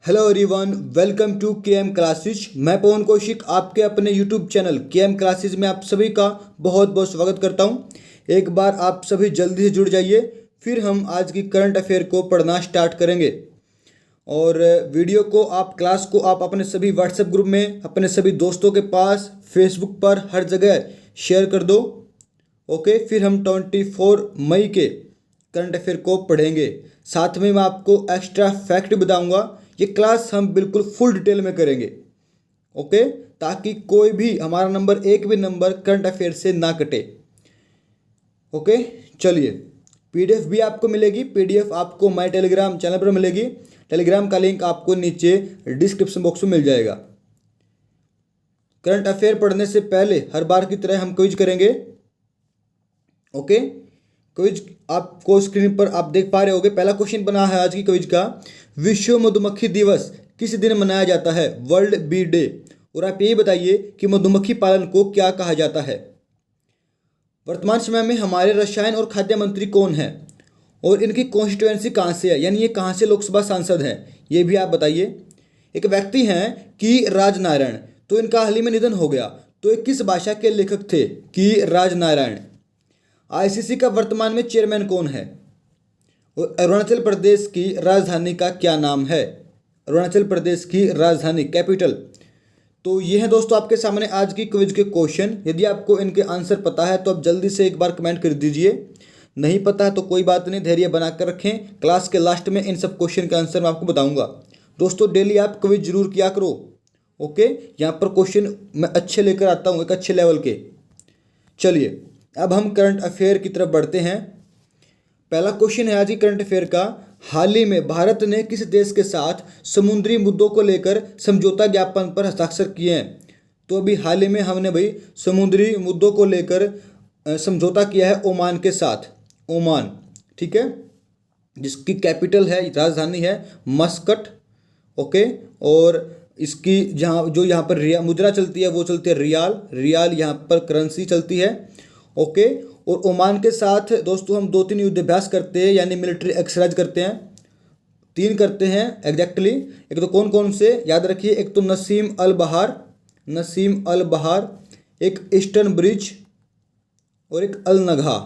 Hello everyone, welcome to के M classes. मैं पवन कौशिक आपके अपने यूट्यूब चैनल के एम क्लासेज में आप सभी का बहुत बहुत स्वागत करता हूं। एक बार आप सभी जल्दी से जुड़ जाइए, फिर हम आज की करंट अफेयर को पढ़ना स्टार्ट करेंगे। और वीडियो को क्लास को आप अपने सभी व्हाट्सएप ग्रुप में, अपने सभी दोस्तों के पास, फेसबुक पर हर जगह शेयर कर दो। ओके, फिर हम 24 मई के करंट अफेयर को पढ़ेंगे। साथ में मैं आपको एक्स्ट्रा फैक्ट बताऊंगा। ये क्लास हम बिल्कुल फुल डिटेल में करेंगे। ओके, ताकि कोई भी हमारा नंबर, एक भी नंबर करंट अफेयर से ना कटे। ओके, चलिए, पीडीएफ भी आपको मिलेगी। पीडीएफ आपको माय टेलीग्राम चैनल पर मिलेगी। टेलीग्राम का लिंक आपको नीचे डिस्क्रिप्शन बॉक्स में मिल जाएगा। करंट अफेयर पढ़ने से पहले हर बार की तरह हम क्विज करेंगे। ओके, क्विज आपको स्क्रीन पर आप देख पा रहे होंगे। पहला क्वेश्चन बना है आज की क्विज का, विश्व मधुमक्खी दिवस किस दिन मनाया जाता है? World bee day. और आप ये बताइए कि मधुमक्खी पालन को क्या कहा जाता है? वर्तमान समय में हमारे रसायन और खाद्य मंत्री कौन है और इनकी कॉन्स्टिट्यूएंसी कहाँ से है, यानी ये कहाँ से लोकसभा सांसद हैं, ये भी आप बताइए। एक व्यक्ति हैं कि राजनारायण, तो इनका हाल ही में निधन हो गया, तो ये किस भाषा के लेखक थे? कि राजनारायण। आईसीसी का वर्तमान में चेयरमैन कौन है? और अरुणाचल प्रदेश की राजधानी का क्या नाम है? अरुणाचल प्रदेश की राजधानी, कैपिटल। तो ये है दोस्तों आपके सामने आज की क्विज के क्वेश्चन। यदि आपको इनके आंसर पता है तो आप जल्दी से एक बार कमेंट कर दीजिए। नहीं पता है तो कोई बात नहीं, धैर्य बना कर रखें। क्लास के लास्ट में इन सब क्वेश्चन के आंसर मैं आपको बताऊंगा। दोस्तों डेली आप क्विज जरूर किया करो। ओके, यहाँ पर क्वेश्चन मैं अच्छे लेकर आता हूँ, एक अच्छे लेवल के। चलिए, अब हम करंट अफेयर की तरफ बढ़ते हैं। पहला क्वेश्चन है आज की करंट अफेयर का, हाल ही में भारत ने किस देश के साथ समुद्री मुद्दों को लेकर समझौता ज्ञापन पर हस्ताक्षर किए हैं? तो अभी हाल ही में हमने भाई समुद्री मुद्दों को लेकर समझौता किया है ओमान के साथ। ओमान, ठीक है, जिसकी कैपिटल है, राजधानी है मस्कट। ओके, और इसकी जहाँ जो यहाँ पर मुद्रा चलती है वो चलती है रियाल। रियाल यहाँ पर करेंसी चलती है। ओके, और ओमान के साथ दोस्तों हम 2-3 युद्धाभ्यास करते हैं, यानी मिलिट्री एक्सरसाइज करते हैं। 3 करते हैं एग्जैक्टली। एक तो कौन कौन से याद रखिए, एक तो नसीम अल बहार, नसीम अल बहार, एक ईस्टर्न ब्रिज और एक अल नगा।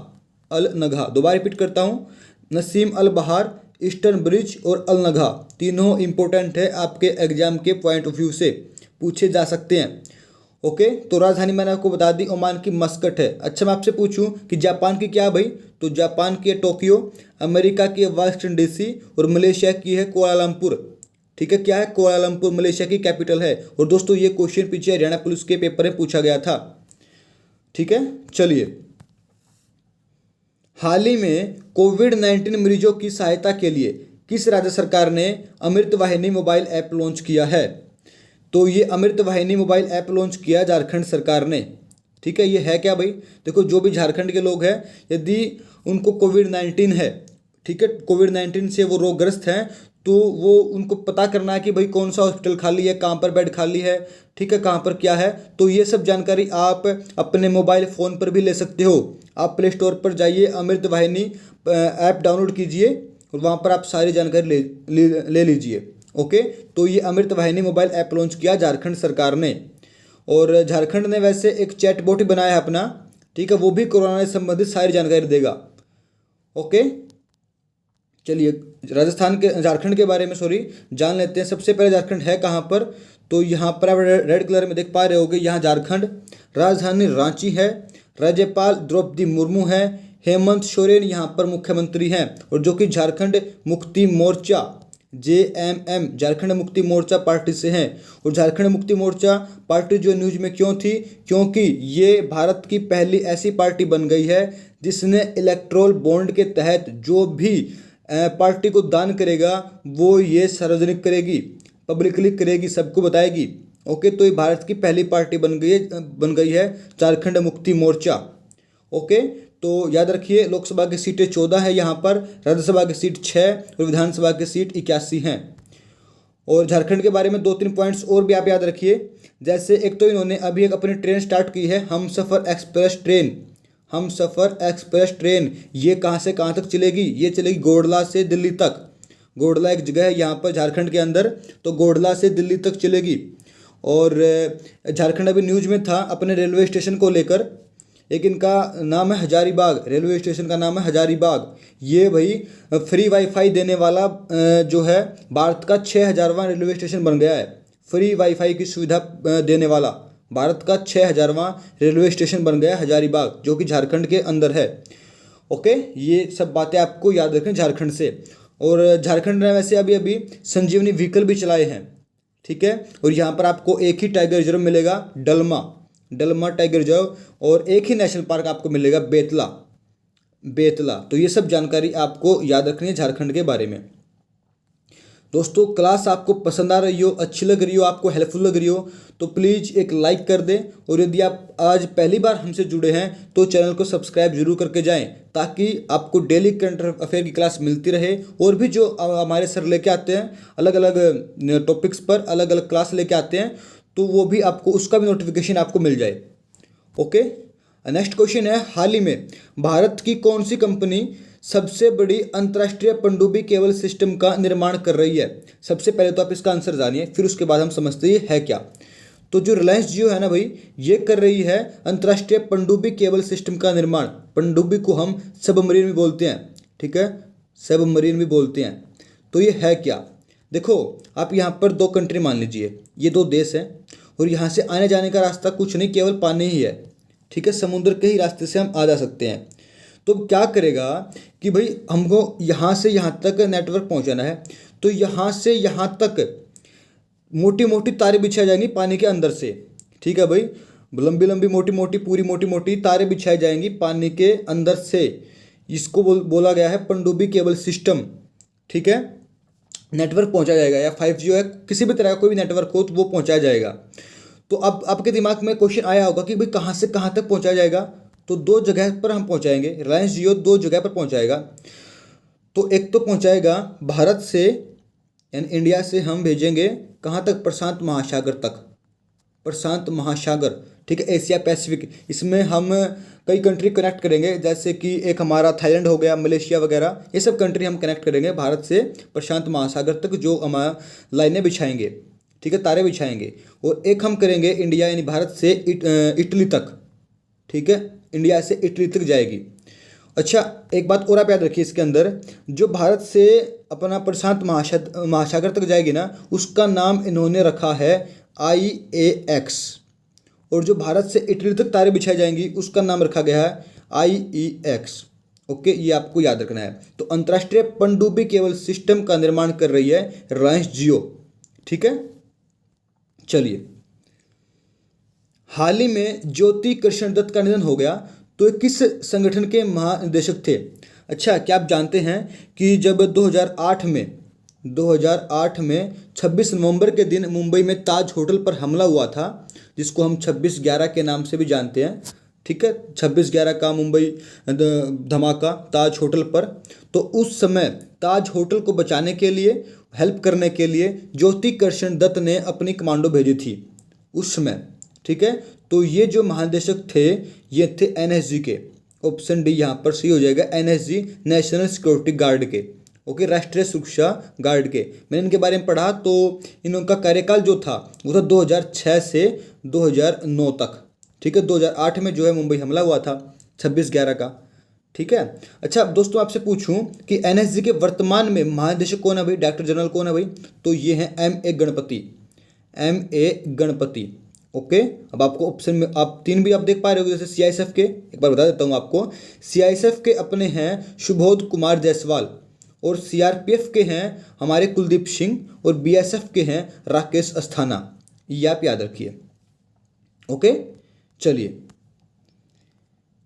अल नगा, दोबारा रिपीट करता हूँ, नसीम अल बहार, ईस्टर्न ब्रिज और अल नगा। तीनों इंपॉर्टेंट है, आपके एग्जाम के पॉइंट ऑफ व्यू से पूछे जा सकते हैं। ओके, तो राजधानी मैंने आपको बता दी ओमान की मस्कट है। अच्छा, मैं आपसे पूछूं कि जापान की क्या है भाई? तो जापान की है टोक्यो, अमेरिका की है वाशिंगटन डीसी और मलेशिया की है कुआलालंपुर। ठीक है, क्या है? कुआलालंपुर मलेशिया की कैपिटल है। और दोस्तों ये क्वेश्चन पीछे हरियाणा पुलिस के पेपर में पूछा गया था। ठीक है, चलिए, हाल ही में कोविड-19 मरीजों की सहायता के लिए किस राज्य सरकार ने Amrit Vahini mobile app launch किया है? तो ये Amrit Vahini mobile app launch किया झारखंड सरकार ने। ठीक है, ये है क्या भाई? देखो, जो भी झारखंड के लोग हैं, यदि उनको कोविड-19 है, ठीक है, कोविड-19 से वो रोगग्रस्त हैं, तो वो उनको पता करना है कि भाई कौन सा हॉस्पिटल खाली है, कहाँ पर बेड खाली है, ठीक है, कहाँ पर क्या है। तो ये सब जानकारी आप अपने मोबाइल फ़ोन पर भी ले सकते हो। आप प्ले स्टोर पर जाइए, अमृत वाहिनी ऐप डाउनलोड कीजिए और वहाँ पर आप सारी जानकारी ले लीजिए। ओके, तो ये Amrit Vahini mobile app launch किया झारखंड सरकार ने। और झारखंड ने वैसे एक चैटबॉट ही बनाया है अपना, ठीक है, वो भी कोरोना से संबंधित सारी जानकारी देगा। ओके, चलिए, राजस्थान के झारखंड के बारे में जान लेते हैं। सबसे पहले झारखंड है कहाँ पर? तो यहाँ पर आप रेड कलर में देख पा रहे होंगे, यहाँ झारखंड, राजधानी रांची है, राज्यपाल द्रौपदी मुर्मू है, हेमंत सोरेन यहाँ पर मुख्यमंत्री हैं, और जो कि झारखंड मुक्ति मोर्चा JMM, झारखंड मुक्ति मोर्चा पार्टी से हैं। और झारखंड मुक्ति मोर्चा पार्टी जो न्यूज में क्यों थी? क्योंकि ये भारत की पहली ऐसी पार्टी बन गई है जिसने इलेक्ट्रोल बॉन्ड के तहत जो भी पार्टी को दान करेगा वो ये सार्वजनिक करेगी, पब्लिकली करेगी, सबको बताएगी। ओके, तो ये भारत की पहली पार्टी बन गई है झारखंड मुक्ति मोर्चा। ओके, तो याद रखिए, लोकसभा की सीटें 14 है यहाँ पर, राज्यसभा की सीट 6 और विधानसभा की सीट 81 हैं। और झारखंड के बारे में 2-3 पॉइंट्स और भी आप याद रखिए। जैसे एक तो इन्होंने अभी एक अपनी ट्रेन स्टार्ट की है, हमसफ़र एक्सप्रेस ट्रेन। हमसफ़र एक्सप्रेस ट्रेन ये कहाँ से कहाँ तक चलेगी? ये चलेगी गोडला से दिल्ली तक। गोडला एक जगह है यहाँ पर झारखंड के अंदर, तो गोडला से दिल्ली तक चलेगी। और झारखंड अभी न्यूज में था अपने रेलवे स्टेशन को लेकर, एक इनका नाम है हजारीबाग, रेलवे स्टेशन का नाम है हजारीबाग। ये भाई फ्री वाईफाई देने वाला जो है भारत का 6000वां रेलवे स्टेशन बन गया है। फ्री वाईफाई की सुविधा देने वाला भारत का 6000वां रेलवे स्टेशन बन गया हजारीबाग, जो कि झारखंड के अंदर है। ओके, ये सब बातें आपको याद रखें झारखंड से। और झारखंड ने वैसे अभी अभी संजीवनी व्हीकल भी चलाए हैं, ठीक है। और यहाँ पर आपको एक ही टाइगर रिजर्व मिलेगा, डलमा टाइगर रिजर्व, और एक ही नेशनल पार्क आपको मिलेगा, बेतला। तो ये सब जानकारी आपको याद रखनी है झारखंड के बारे में। दोस्तों, क्लास आपको पसंद आ रही हो, अच्छी लग रही हो, आपको हेल्पफुल लग रही हो, तो प्लीज़ एक लाइक कर दें। और यदि आप आज पहली बार हमसे जुड़े हैं तो चैनल को सब्सक्राइब जरूर करके जाएं, ताकि आपको डेली करंट अफेयर की क्लास मिलती रहे। और भी जो हमारे सर लेके आते हैं अलग अलग टॉपिक्स पर, अलग अलग क्लास लेके आते हैं, तो वो भी आपको, उसका भी नोटिफिकेशन आपको मिल जाए। ओके, नेक्स्ट क्वेश्चन है, हाल ही में भारत की कौन सी कंपनी सबसे बड़ी अंतर्राष्ट्रीय पनडुब्बी केबल सिस्टम का निर्माण कर रही है? सबसे पहले तो आप इसका आंसर जानिए, फिर उसके बाद हम समझते हैं है क्या। तो जो रिलायंस जियो है ना भाई, ये कर रही है अंतर्राष्ट्रीय पनडुब्बी केबल सिस्टम का निर्माण। पनडुब्बी को हम सबमरीन भी बोलते हैं, ठीक है, सबमरीन भी बोलते हैं। तो ये है क्या, देखो आप यहाँ पर दो कंट्री मान लीजिए, ये दो देश हैं, और यहाँ से आने जाने का रास्ता कुछ नहीं, केवल पानी ही है, ठीक है, समुद्र के ही रास्ते से हम आ जा सकते हैं। तो क्या करेगा कि भाई हमको यहाँ से यहाँ तक नेटवर्क पहुँचाना है, तो यहाँ से यहाँ तक मोटी मोटी तारें बिछाई जाएंगी पानी के अंदर से, ठीक है भाई, लंबी लंबी मोटी मोटी पूरी मोटी मोटी तारें बिछाई जाएंगी पानी के अंदर से। इसको बोला गया है पनडुब्बी केबल सिस्टम, ठीक है। नेटवर्क पहुँचाया जाएगा, या 5G है, किसी भी तरह का कोई भी नेटवर्क हो तो वो पहुँचाया जाएगा। तो अब आपके दिमाग में क्वेश्चन आया होगा कि भाई कहाँ से कहाँ तक पहुँचाया जाएगा? तो दो जगह पर हम पहुँचाएंगे, रिलायंस जियो दो जगह पर पहुँचाएगा। तो एक तो पहुँचाएगा भारत से, यानी इंडिया से हम भेजेंगे कहाँ तक? प्रशांत महासागर तक, प्रशांत महासागर, ठीक है, एशिया पैसिफिक। इसमें हम कई कंट्री कनेक्ट करेंगे, जैसे कि एक हमारा थाईलैंड हो गया, मलेशिया वगैरह, ये सब कंट्री हम कनेक्ट करेंगे भारत से प्रशांत महासागर तक, जो हमारा लाइनें बिछाएंगे, ठीक है, तारे बिछाएंगे। और एक हम करेंगे इंडिया यानी भारत से इटली तक, ठीक है, इंडिया से इटली तक जाएगी। अच्छा, एक बात और आप याद रखिए इसके अंदर, जो भारत से अपना प्रशांत महासागर तक जाएगी ना, उसका नाम इन्होंने रखा है IAX। और जो भारत से इटली तक तारे बिछाई जाएंगी उसका नाम रखा गया है IEX। ओके, ये आपको याद रखना है। तो अंतर्राष्ट्रीय पनडुब्बी केबल सिस्टम का निर्माण कर रही है रिलायंस जियो, ठीक है। चलिए, हाल ही में ज्योति कृष्ण दत्त का निधन हो गया, तो किस संगठन के महानिदेशक थे? अच्छा, क्या आप जानते हैं कि जब 2008 में 26 नवंबर के दिन मुंबई में ताज होटल पर हमला हुआ था, जिसको हम 26/11 के नाम से भी जानते हैं, ठीक है, 26/11 का मुंबई धमाका ताज होटल पर। तो उस समय ताज होटल को बचाने के लिए, हेल्प करने के लिए ज्योति कृष्ण दत्त ने अपनी कमांडो भेजी थी उस समय, ठीक है। तो ये जो महानिदेशक थे ये थे NSG के, ऑप्शन डी यहाँ पर सही हो जाएगा, NSG नेशनल सिक्योरिटी गार्ड के, ओके, राष्ट्रीय सुरक्षा गार्ड के। मैंने इनके बारे में पढ़ा, तो इनका कार्यकाल जो था वो था 2006 से 2009 तक, ठीक है। 2008 में जो है मुंबई हमला हुआ था 26/11 का, ठीक है। अच्छा दोस्तों, आपसे पूछूं कि NSG के वर्तमान में महानिदेशक कौन है भाई, डायरेक्टर जनरल कौन है भाई? तो ये हैं MA गणपति, ओके। अब आपको ऑप्शन में आप तीन भी आप देख पा रहे हो, जैसे CISF के, एक बार बता देता हूँ आपको, CISF के अपने हैं सुबोध कुमार जायसवाल, और CRPF के हैं हमारे कुलदीप सिंह, और BSF के हैं राकेश अस्थाना। ये आप याद रखिए, ओके। चलिए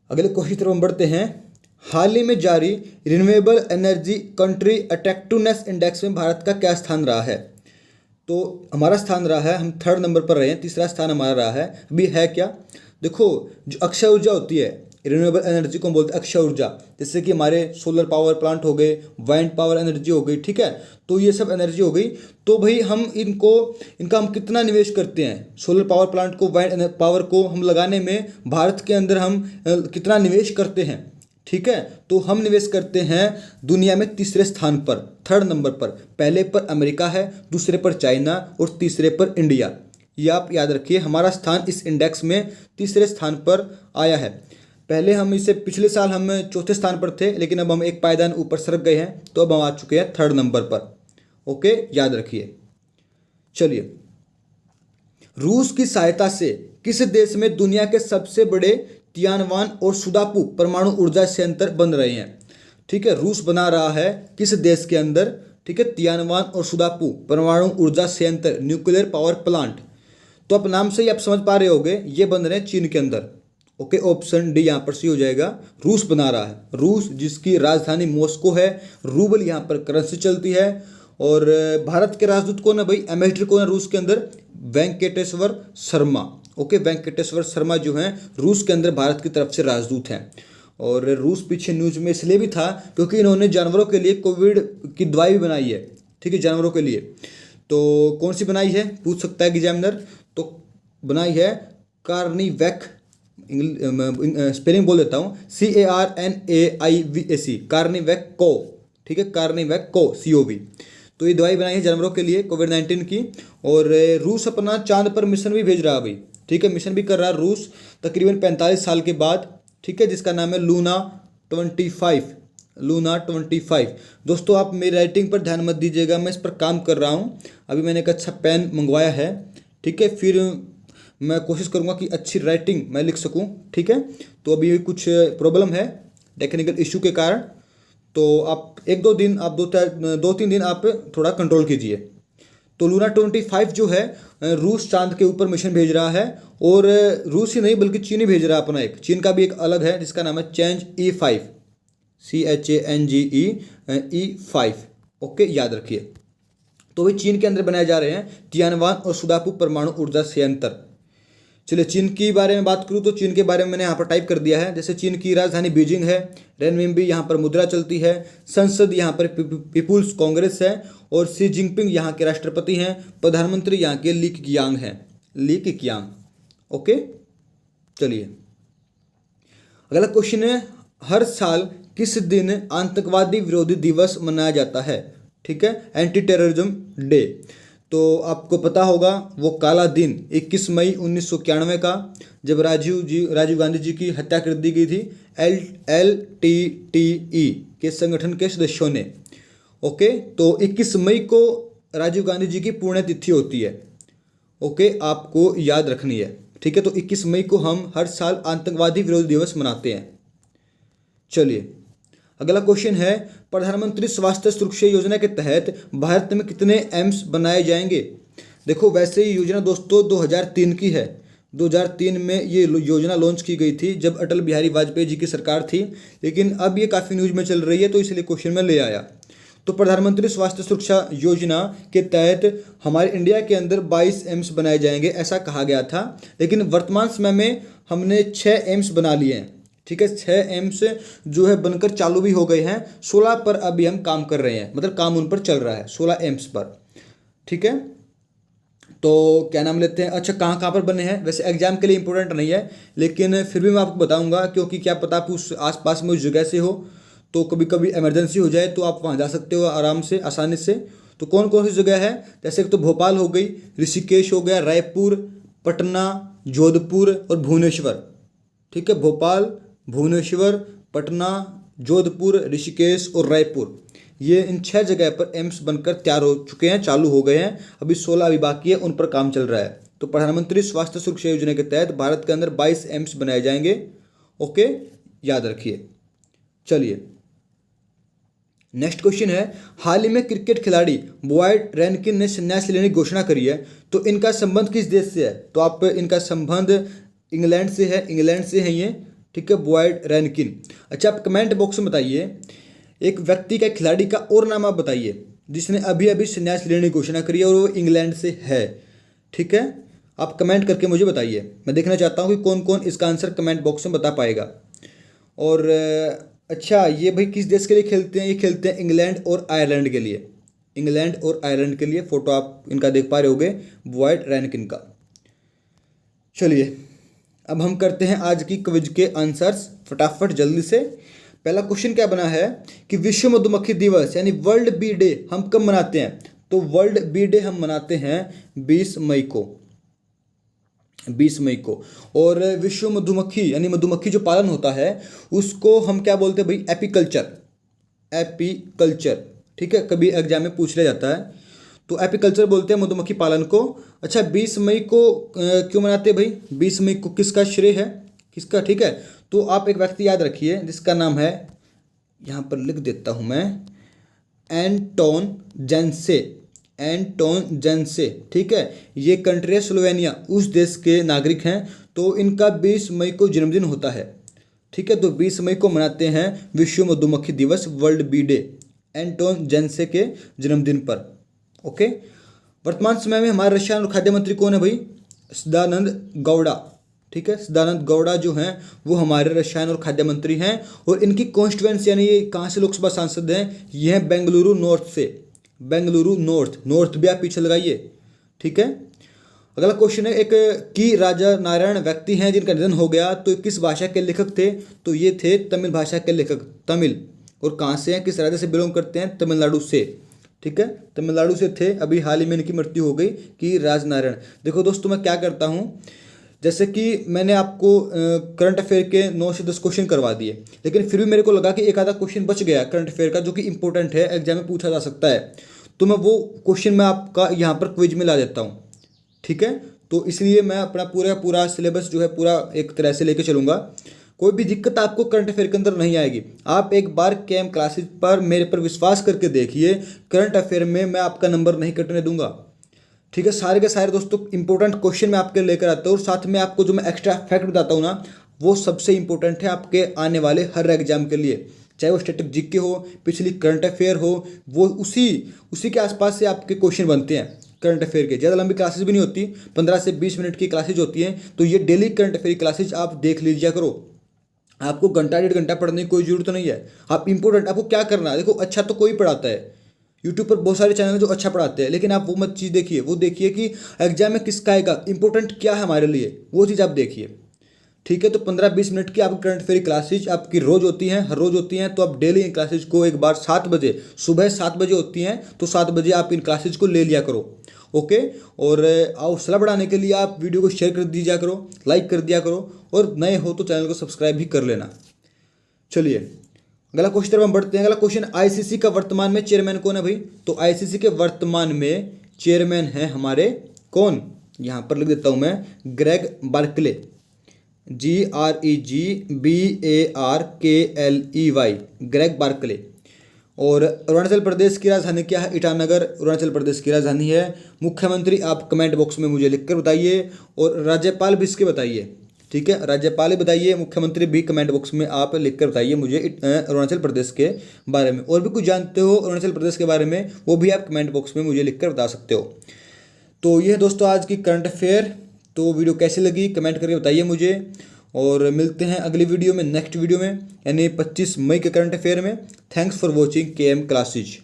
अगले क्वेश्चन की तरफ हम बढ़ते हैं। हाल ही में जारी renewable energy country attractiveness index में भारत का क्या स्थान रहा है? तो हमारा स्थान रहा है, हम 3rd नंबर पर रहे हैं, तीसरा स्थान हमारा रहा है। अभी है क्या, देखो, जो अक्षय ऊर्जा होती है, रिन्यूएबल एनर्जी को हम बोलते हैं अक्षय ऊर्जा, जैसे कि हमारे सोलर पावर प्लांट हो गए, वाइंड पावर एनर्जी हो गई, ठीक है। तो ये सब एनर्जी हो गई। तो भाई हम इनका हम कितना निवेश करते हैं? सोलर पावर प्लांट को, वाइंड पावर को हम लगाने में भारत के अंदर हम कितना निवेश करते हैं, ठीक है, तो हम निवेश करते हैं दुनिया में तीसरे स्थान पर, थर्ड नंबर पर। पहले पर अमेरिका है, दूसरे पर चाइना और तीसरे पर इंडिया। ये आप याद रखिए, हमारा स्थान इस इंडेक्स में तीसरे स्थान पर आया है। पहले हम इसे पिछले साल हम चौथे स्थान पर थे, लेकिन अब हम एक पायदान ऊपर सरक गए हैं, तो अब हम आ चुके हैं थर्ड नंबर पर। ओके, याद रखिए। चलिए, रूस की सहायता से किस देश में दुनिया के सबसे बड़े तियानवान और सुदापू परमाणु ऊर्जा संयंत्र बन रहे हैं? ठीक है, रूस बना रहा है किस देश के अंदर? ठीक है, तियानवान और सुदापू परमाणु ऊर्जा संयंत्र, न्यूक्लियर पावर प्लांट। तो आप नाम से ही आप समझ पा रहे होंगे, ये बन रहे हैं चीन के अंदर। ओके, ऑप्शन डी यहाँ पर सी हो जाएगा, रूस बना रहा है। रूस, जिसकी राजधानी मॉस्को है, रूबल यहाँ पर करेंसी चलती है। और भारत के राजदूत कौन है भाई, एम्बेसडर कौन है रूस के अंदर? वेंकटेश्वर शर्मा। ओके, वेंकटेश्वर शर्मा जो हैं रूस के अंदर भारत की तरफ से राजदूत हैं। और रूस पीछे न्यूज में इसलिए भी था क्योंकि इन्होंने जानवरों के लिए कोविड की दवाई भी बनाई है। ठीक है, जानवरों के लिए। तो कौन सी बनाई है, पूछ सकता है एग्जामिनर। तो बनाई है कार्निवैक, स्पेलिंग बोल देता हूँ, CARNAIVAC, कार्निवैक को। ठीक है, कार्निवैक को COV। तो ये दवाई बनाई है जानवरों के लिए कोविड-19 की। और रूस अपना चांद पर मिशन भी भेज रहा है भाई। ठीक है, मिशन भी कर रहा है रूस तकरीबन 45 साल के बाद। ठीक है, जिसका नाम है लूना 25। लूना 25। दोस्तों, आप मेरी राइटिंग पर ध्यान मत दीजिएगा, मैं इस पर काम कर रहा हूँ। अभी मैंने एक अच्छा पेन मंगवाया है। ठीक है, फिर मैं कोशिश करूँगा कि अच्छी राइटिंग मैं लिख सकूँ। ठीक है, तो अभी कुछ प्रॉब्लम है टेक्निकल इशू के कारण, तो आप एक दो दिन, आप दो तीन दिन आप थोड़ा कंट्रोल कीजिए। तो लूना 25 जो है रूस चांद के ऊपर मिशन भेज रहा है। और रूस ही नहीं बल्कि चीन ही भेज रहा है अपना एक, चीन का भी एक अलग है जिसका नाम है change E5, CHANGE E5। Okay, याद रखिए। तो वे चीन के अंदर बनाए जा रहे हैं तियानवान और सुदापू परमाणु ऊर्जा संयंत्र। चलिए, चीन के बारे में बात करूँ तो चीन के बारे में मैंने यहाँ पर टाइप कर दिया है। जैसे चीन की राजधानी बीजिंग है, रेनमिनबी यहाँ पर मुद्रा चलती है, संसद यहाँ पर पीपुल्स कांग्रेस है, और शी जिनपिंग यहाँ के राष्ट्रपति हैं, प्रधानमंत्री यहाँ के ली केक्यांग हैं, ली केक्यांग। ओके, चलिए अगला क्वेश्चन है, हर साल किस दिन आतंकवादी विरोधी दिवस मनाया जाता है? ठीक है, एंटी टेररिज्म डे। तो आपको पता होगा वो काला दिन 21 मई 1991 का, जब राजीव गांधी जी की हत्या कर दी गई थी LTTE के संगठन के सदस्यों ने। ओके, तो 21 मई को राजीव गांधी जी की पुण्यतिथि होती है। ओके, आपको याद रखनी है। ठीक है, तो 21 मई को हम हर साल आतंकवादी विरोधी दिवस मनाते हैं। चलिए, अगला क्वेश्चन है, प्रधानमंत्री स्वास्थ्य सुरक्षा योजना के तहत भारत में कितने एम्स बनाए जाएंगे? देखो, वैसे ये योजना दोस्तों 2003 की है। 2003 में ये योजना लॉन्च की गई थी जब अटल बिहारी वाजपेयी जी की सरकार थी, लेकिन अब ये काफ़ी न्यूज में चल रही है, तो इसलिए क्वेश्चन में ले आया। तो प्रधानमंत्री स्वास्थ्य सुरक्षा योजना के तहत हमारे इंडिया के अंदर 22 एम्स बनाए जाएंगे, ऐसा कहा गया था। लेकिन वर्तमान समय में हमने 6 एम्स बना लिए हैं। ठीक है, 6 एम्स जो है बनकर चालू भी हो गए हैं। 16 पर अभी हम काम कर रहे हैं, मतलब काम उन पर चल रहा है 16 एम्स पर। ठीक है, तो क्या नाम लेते हैं, अच्छा कहाँ कहाँ पर बने हैं? वैसे एग्जाम के लिए इंपॉर्टेंट नहीं है, लेकिन फिर भी मैं आपको बताऊंगा, क्योंकि क्या पता आप उस आसपास में उस जगह से हो, तो कभी कभी इमरजेंसी हो जाए तो आप वहाँ जा सकते हो आराम से, आसानी से। तो कौन कौन सी जगह है? जैसे तो भोपाल हो गई, ऋषिकेश हो गया, रायपुर, पटना, जोधपुर और भुवनेश्वर। ठीक है, भोपाल, भुवनेश्वर, पटना, जोधपुर, ऋषिकेश और रायपुर, ये इन 6 जगह पर एम्स बनकर तैयार हो चुके हैं, चालू हो गए हैं। अभी 16 अभी बाकी है, उन पर काम चल रहा है। तो प्रधानमंत्री स्वास्थ्य सुरक्षा योजना के तहत भारत के अंदर 22 एम्स बनाए जाएंगे। ओके, याद रखिए। चलिए, नेक्स्ट क्वेश्चन है, हाल ही में क्रिकेट खिलाड़ी बॉयड रेनकिन ने संन्यास लेने की घोषणा करी है, तो इनका संबंध किस देश से है? तो आप इनका संबंध इंग्लैंड से है, इंग्लैंड से है ये। ठीक है, बॉयड रेनकिन। अच्छा, आप कमेंट बॉक्स में बताइए एक व्यक्ति का, खिलाड़ी का और नाम आप बताइए जिसने अभी अभी संन्यास लेने की घोषणा करी है और वो इंग्लैंड से है। ठीक है, आप कमेंट करके मुझे बताइए, मैं देखना चाहता हूँ कि कौन कौन इसका आंसर कमेंट बॉक्स में बता पाएगा। और अच्छा, ये भाई किस देश के लिए खेलते हैं? ये खेलते हैं इंग्लैंड और आयरलैंड के लिए, इंग्लैंड और आयरलैंड के लिए। फोटो आप इनका देख पा रहे होगे, बॉयड रेनकिन का। चलिए, अब हम करते हैं आज की क्विज के आंसर्स फटाफट जल्दी से। पहला क्वेश्चन क्या बना है कि विश्व मधुमक्खी दिवस यानी वर्ल्ड बी डे हम कब मनाते हैं? तो वर्ल्ड बी डे हम मनाते हैं 20 मई को, 20 मई को। और विश्व मधुमक्खी यानी मधुमक्खी जो पालन होता है उसको हम क्या बोलते हैं भाई? एपीकल्चर, एपीकल्चर, ठीक है, कभी एग्जाम में पूछ लिया जाता है। तो एपीकल्चर बोलते हैं मधुमक्खी पालन को। अच्छा, 20 मई को क्यों मनाते हैं भाई? 20 मई को किसका श्रेय है, किसका? ठीक है, तो आप एक व्यक्ति याद रखिए जिसका नाम है, यहाँ पर लिख देता हूँ मैं, एंटोन जेन्से, एंटोन जेन्से, ठीक है। ये कंट्री है स्लोवेनिया, उस देश के नागरिक हैं। तो इनका 20 मई को जन्मदिन होता है, ठीक है। तो 20 मई को मनाते हैं विश्व मधुमक्खी दिवस, वर्ल्ड बी डे, एंटोन जेन्से के जन्मदिन पर। ओके, वर्तमान समय में हमारे रसायन और खाद्य मंत्री कौन है भाई? सदानंद गौड़ा, ठीक है। सदानंद गौड़ा जो हैं वो हमारे रसायन और खाद्य मंत्री हैं। और इनकी कॉन्स्टिट्यूएंसी यानी ये कहाँ से लोकसभा सांसद हैं? ये हैं बेंगलुरु नॉर्थ से, बेंगलुरु नॉर्थ, नॉर्थ भी आप पीछे लगाइए, ठीक है। अगला क्वेश्चन है, एक की राजा नारायण व्यक्ति हैं जिनका निधन हो गया, तो किस भाषा के लेखक थे? तो ये थे तमिल भाषा के लेखक, तमिल। और कहाँ से हैं, किस राज्य से बिलोंग करते हैं? तमिलनाडु से, ठीक है, तमिलनाडु से थे। अभी हाल ही में इनकी मृत्यु हो गई कि राजनारायण। देखो दोस्तों, मैं क्या करता हूँ, जैसे कि मैंने आपको करंट अफेयर के 9 से 10 क्वेश्चन करवा दिए, लेकिन फिर भी मेरे को लगा कि एक आधा क्वेश्चन बच गया करंट अफेयर का जो कि इंपॉर्टेंट है, एग्जाम में पूछा जा सकता है। तो मैं वो क्वेश्चन मैं आपका यहाँ पर क्विज में ला देता हूँ, ठीक है। तो इसलिए मैं अपना पूरा सिलेबस जो है पूरा एक तरह से लेके चलूँगा। कोई भी दिक्कत आपको करंट अफेयर के अंदर नहीं आएगी। आप एक बार केएम क्लासेज पर मेरे पर विश्वास करके देखिए, करंट अफेयर में मैं आपका नंबर नहीं कटने दूंगा, ठीक है। सारे के सारे दोस्तों इंपॉर्टेंट क्वेश्चन मैं आपके लेकर आता हूँ, और साथ में आपको जो मैं एक्स्ट्रा फैक्ट बताता हूँ ना, वो सबसे इंपॉर्टेंट है आपके आने वाले हर एग्जाम के लिए, चाहे वो स्टैटिक जीके हो, पिछली करंट अफेयर हो, वो उसी के आसपास से आपके क्वेश्चन बनते हैं करंट अफेयर के। ज़्यादा लंबी क्लासेज भी नहीं होती, 15 से 20 मिनट की क्लासेज होती हैं। तो ये डेली करंट अफेयर क्लासेज आप देख लीजिए करो। आपको घंटा 1.5 घंटा पढ़ने की कोई जरूरत नहीं है। आप इंपॉर्टेंट, आपको क्या करना है, देखो अच्छा तो कोई पढ़ाता है, यूट्यूब पर बहुत सारे चैनल जो अच्छा पढ़ाते हैं, लेकिन आप वो मत चीज़ देखिए, वो देखिए कि एग्जाम में किसका आएगा, इंपॉर्टेंट क्या है हमारे लिए, वो चीज़ आप देखिए, ठीक है। तो 15-20 मिनट की आपकी करंट अफेयर क्लासेज आपकी रोज होती हैं, हर रोज होती हैं। तो आप डेली इन क्लासेज को एक बार 7 बजे, सुबह 7 बजे होती हैं, तो 7 बजे आप इन क्लासेज को ले लिया करो, ओके। और हौसला बढ़ाने के लिए आप वीडियो को शेयर कर दीजिए करो, लाइक कर दिया करो, और नए हो तो चैनल को सब्सक्राइब भी कर लेना। चलिए अगला क्वेश्चन हम बढ़ते हैं। अगला क्वेश्चन, आईसीसी का वर्तमान में चेयरमैन कौन है भाई? तो आईसीसी के वर्तमान में चेयरमैन हैं हमारे कौन? यहाँ पर लिख देता हूँ मैं, Greg Barclay, GREGBARKLEY, Greg Barclay. और अरुणाचल प्रदेश की राजधानी क्या है? ईटानगर अरुणाचल प्रदेश की राजधानी है। मुख्यमंत्री आप कमेंट बॉक्स में मुझे लिखकर बताइए, और राज्यपाल भी इसके बताइए, ठीक है। राज्यपाल भी बताइए, मुख्यमंत्री भी कमेंट बॉक्स में आप लिखकर बताइए मुझे अरुणाचल प्रदेश के बारे में। और भी कुछ जानते हो अरुणाचल प्रदेश के बारे में, वो भी आप कमेंट बॉक्स में मुझे लिखकर बता सकते हो। तो ये दोस्तों आज की करंट अफेयर। तो वीडियो कैसी लगी कमेंट करके बताइए मुझे, और मिलते हैं अगली वीडियो में, नेक्स्ट वीडियो में, यानी 25 मई के करंट अफेयर में। Thanks for watching KM classes.